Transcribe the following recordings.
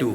2۔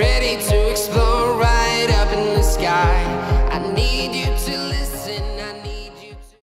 Ready to explode.